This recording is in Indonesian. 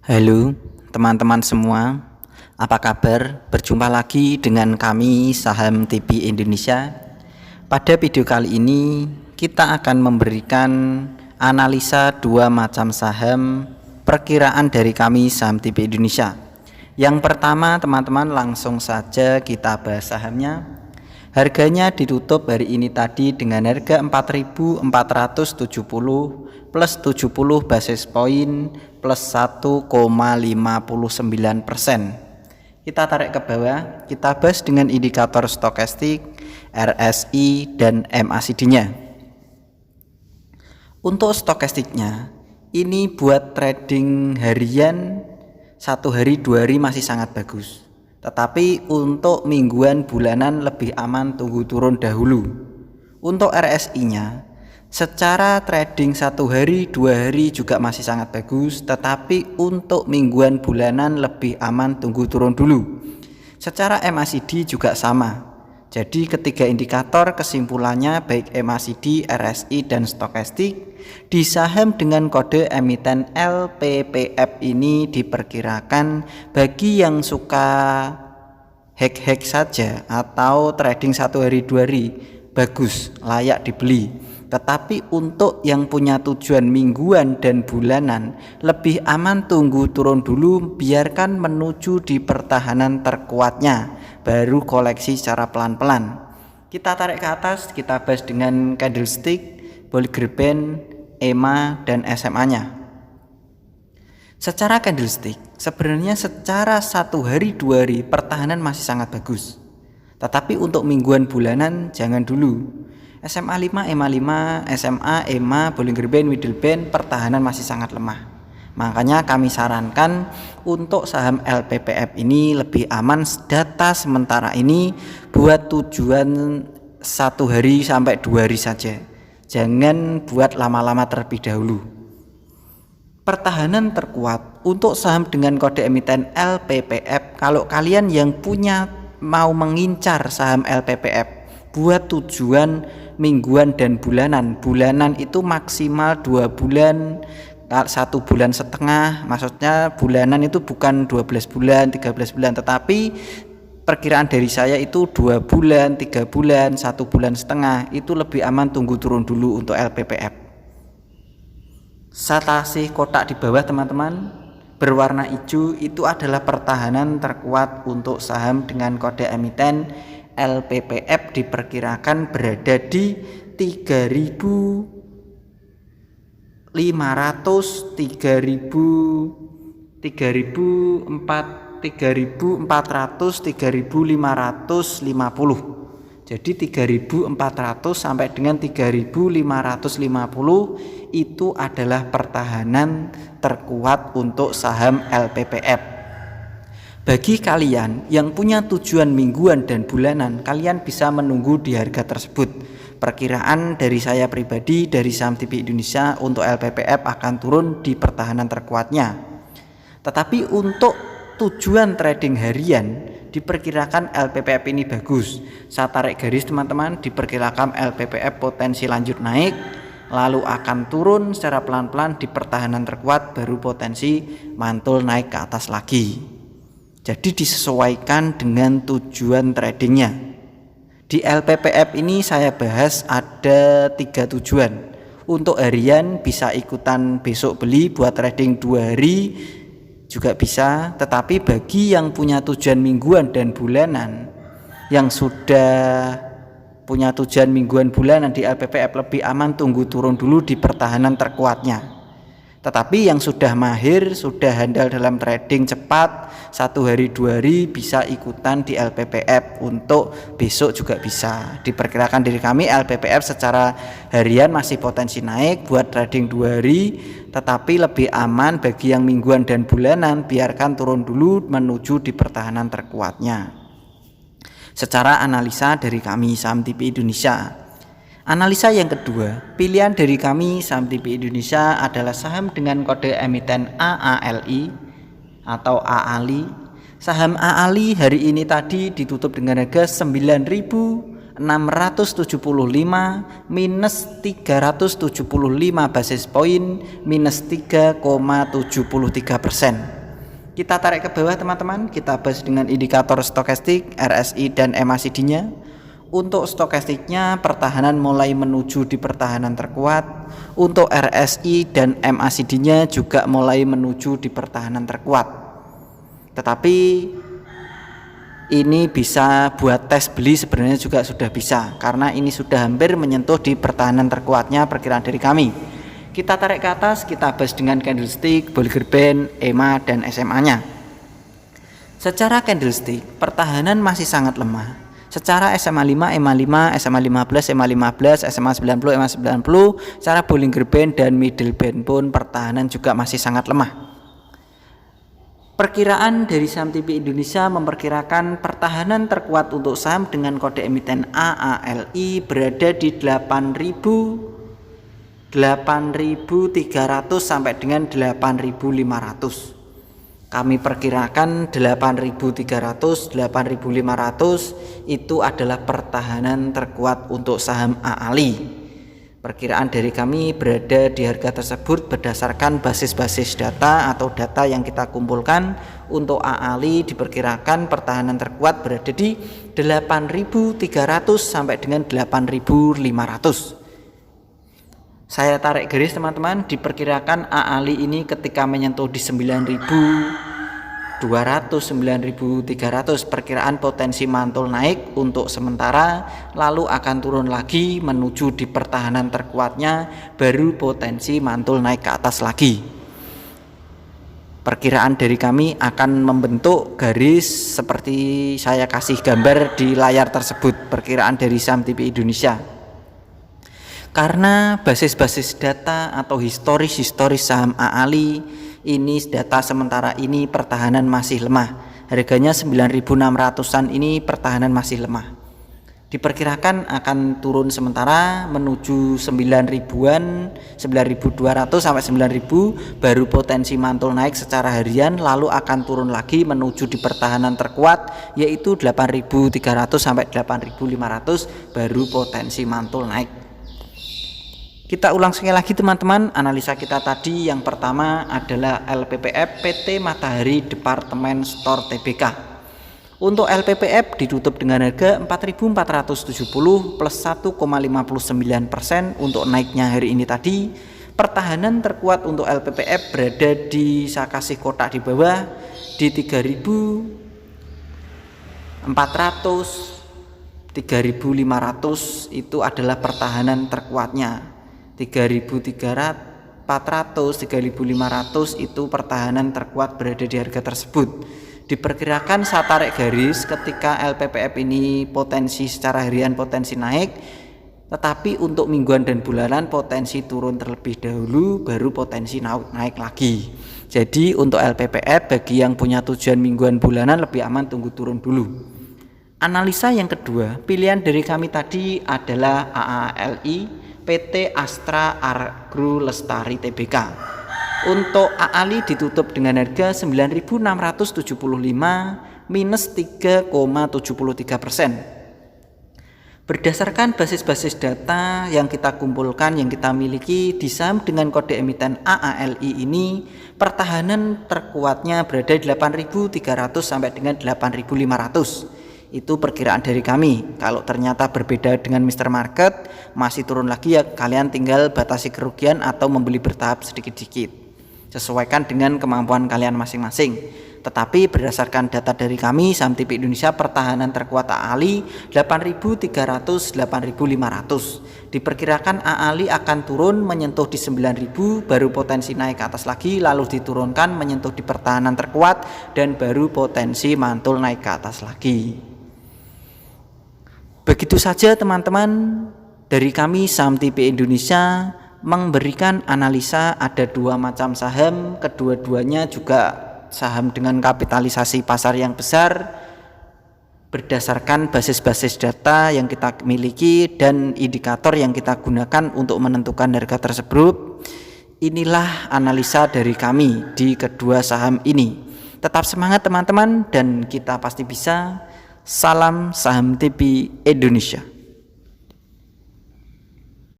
Halo teman-teman semua, apa kabar? Berjumpa lagi dengan kami Saham TV Indonesia. Pada video kali ini kita akan memberikan analisa dua macam saham perkiraan dari kami Saham TV Indonesia. Yang pertama teman-teman, langsung saja kita bahas sahamnya. Harganya ditutup hari ini tadi dengan harga 4.470 plus 70 basis poin plus 1,59%. Kita tarik ke bawah, kita bahas dengan indikator stokastik, RSI dan MACD-nya. Untuk stokastiknya, ini buat trading harian 1 hari 2 hari masih sangat bagus. Tetapi untuk mingguan bulanan lebih aman tunggu turun dahulu. Untuk RSI-nya secara trading 1 hari 2 hari juga masih sangat bagus, tetapi untuk mingguan bulanan lebih aman tunggu turun dulu. Secara MACD juga sama. Jadi ketiga indikator kesimpulannya baik MACD, RSI dan stokastik di saham dengan kode emiten LPPF ini diperkirakan bagi yang suka hack saja atau trading 1 hari 2 hari bagus, layak dibeli. Tetapi untuk yang punya tujuan mingguan dan bulanan lebih aman tunggu turun dulu, biarkan menuju di pertahanan terkuatnya baru koleksi secara pelan-pelan. Kita tarik ke atas, kita bahas dengan candlestick, Bollinger Band, EMA dan SMA-nya. Secara candlestick sebenarnya secara 1 hari 2 hari pertahanan masih sangat bagus. Tetapi untuk mingguan bulanan jangan dulu. SMA 5, EMA 5, SMA, EMA, Bollinger Band, Middle Band pertahanan masih sangat lemah. Makanya kami sarankan untuk saham LPPF ini lebih aman data sementara ini buat tujuan 1 hari sampai 2 hari saja. Jangan buat lama-lama terlebih dahulu. Pertahanan terkuat untuk saham dengan kode emiten LPPF, kalau kalian yang punya mau mengincar saham LPPF buat tujuan mingguan dan bulanan itu maksimal 2 bulan, 1,5 bulan, maksudnya bulanan itu bukan 12 bulan 13 bulan, tetapi perkiraan dari saya itu 2 bulan 3 bulan 1,5 bulan, itu lebih aman tunggu turun dulu untuk LPPF. Satasi kotak di bawah teman-teman berwarna hijau itu adalah pertahanan terkuat untuk saham dengan kode emiten LPPF, diperkirakan berada di 3.500, 3.400, 3.550. Jadi 3.400 sampai dengan 3.550 itu adalah pertahanan terkuat untuk saham LPPF. Bagi kalian yang punya tujuan mingguan dan bulanan, kalian bisa menunggu di harga tersebut. Perkiraan dari saya pribadi dari Saham TV Indonesia untuk LPPF akan turun di pertahanan terkuatnya. Tetapi untuk tujuan trading harian diperkirakan LPPF ini bagus. Saya tarik garis teman-teman, diperkirakan LPPF potensi lanjut naik, lalu akan turun secara pelan-pelan di pertahanan terkuat, baru potensi mantul naik ke atas lagi. Jadi disesuaikan dengan tujuan tradingnya. Di LPPF ini saya bahas ada 3 tujuan. Untuk harian bisa ikutan besok beli buat trading 2 hari juga bisa. Tetapi bagi yang punya tujuan mingguan dan bulanan, yang sudah punya tujuan mingguan bulanan di LPPF lebih aman tunggu turun dulu di pertahanan terkuatnya. Tetapi yang sudah mahir, sudah handal dalam trading cepat 1 hari 2 hari bisa ikutan di LPPF. Untuk besok juga bisa. Diperkirakan dari kami LPPF secara harian masih potensi naik buat trading 2 hari, tetapi lebih aman bagi yang mingguan dan bulanan, biarkan turun dulu menuju di pertahanan terkuatnya. Secara analisa dari kami Saham TV Indonesia. Analisa yang kedua, pilihan dari kami Saham TV Indonesia adalah saham dengan kode emiten AALI atau AALI. Saham AALI hari ini tadi ditutup dengan harga 9.600 minus 375 basis poin minus 3,73%. Kita tarik ke bawah teman-teman, kita bahas dengan indikator stokastik, RSI dan MACD-nya. Untuk stokastiknya pertahanan mulai menuju di pertahanan terkuat. Untuk RSI dan MACD-nya juga mulai menuju di pertahanan terkuat. Tetapi ini bisa buat tes beli sebenarnya juga sudah bisa, karena ini sudah hampir menyentuh di pertahanan terkuatnya perkiraan dari kami. Kita tarik ke atas, kita bahas dengan candlestick, Bollinger Band, EMA dan SMA-nya. Secara candlestick pertahanan masih sangat lemah. Secara SMA 5, EMA 5, SMA 15, EMA 15, SMA 90, EMA 90, secara Bollinger Band dan Middle Band pun pertahanan juga masih sangat lemah. Perkiraan dari saham TP Indonesia memperkirakan pertahanan terkuat untuk saham dengan kode emiten AALI berada di 8.300 sampai dengan 8.500. Kami perkirakan 8.300, 8.500 itu adalah pertahanan terkuat untuk saham AALI. Perkiraan dari kami berada di harga tersebut berdasarkan basis-basis data atau data yang kita kumpulkan. Untuk AALI diperkirakan pertahanan terkuat berada di 8.300 sampai dengan 8.500. Saya tarik garis teman-teman, diperkirakan AALI ini ketika menyentuh di 9.200, 9.300 perkiraan potensi mantul naik untuk sementara, lalu akan turun lagi menuju di pertahanan terkuatnya, baru potensi mantul naik ke atas lagi. Perkiraan dari kami akan membentuk garis seperti saya kasih gambar di layar tersebut, perkiraan dari saham TP Indonesia. Karena basis-basis data atau historis saham AALI ini data sementara ini pertahanan masih lemah. Harganya 9.600-an ini pertahanan masih lemah. Diperkirakan akan turun sementara menuju 9.000-an, 9.200 sampai 9.000 baru potensi mantul naik secara harian, lalu akan turun lagi menuju di pertahanan terkuat yaitu 8.300 sampai 8.500 baru potensi mantul naik. Kita ulang sekali lagi teman-teman, analisa kita tadi yang pertama adalah LPPF PT Matahari Departemen Store Tbk. Untuk LPPF ditutup dengan harga 4.470 plus 1,59% untuk naiknya hari ini tadi. Pertahanan terkuat untuk LPPF berada di, saya kasih kotak di bawah, di 3.400, 3.500 itu adalah pertahanan terkuatnya. 3.400, 3.500 itu pertahanan terkuat berada di harga tersebut. Diperkirakan saya tarik garis ketika LPPF ini potensi secara harian potensi naik, tetapi untuk mingguan dan bulanan potensi turun terlebih dahulu baru potensi naik lagi. Jadi untuk LPPF bagi yang punya tujuan mingguan bulanan lebih aman tunggu turun dulu. Analisa yang kedua, pilihan dari kami tadi adalah AALI PT Astra Agro Lestari Tbk. Untuk AALI ditutup dengan harga 9.675 minus 3,73%. Berdasarkan basis-basis data yang kita kumpulkan, yang kita miliki di saham dengan kode emiten AALI ini, pertahanan terkuatnya berada di 8.300 sampai dengan 8.500. Itu perkiraan dari kami. Kalau ternyata berbeda dengan Mr. Market, masih turun lagi ya kalian tinggal batasi kerugian atau membeli bertahap sedikit-sedikit. Sesuaikan dengan kemampuan kalian masing-masing. Tetapi berdasarkan data dari kami, saham TP Indonesia pertahanan terkuat AALI 8.300, 8.500. Diperkirakan AALI akan turun menyentuh di 9.000 baru potensi naik ke atas lagi, lalu diturunkan menyentuh di pertahanan terkuat dan baru potensi mantul naik ke atas lagi. Begitu saja teman-teman dari kami saham TP Indonesia memberikan analisa ada dua macam saham, kedua-duanya juga saham dengan kapitalisasi pasar yang besar berdasarkan basis-basis data yang kita miliki dan indikator yang kita gunakan untuk menentukan harga tersebut. Inilah analisa dari kami di kedua saham ini. Tetap semangat teman-teman dan kita pasti bisa. Salam saham TP Indonesia.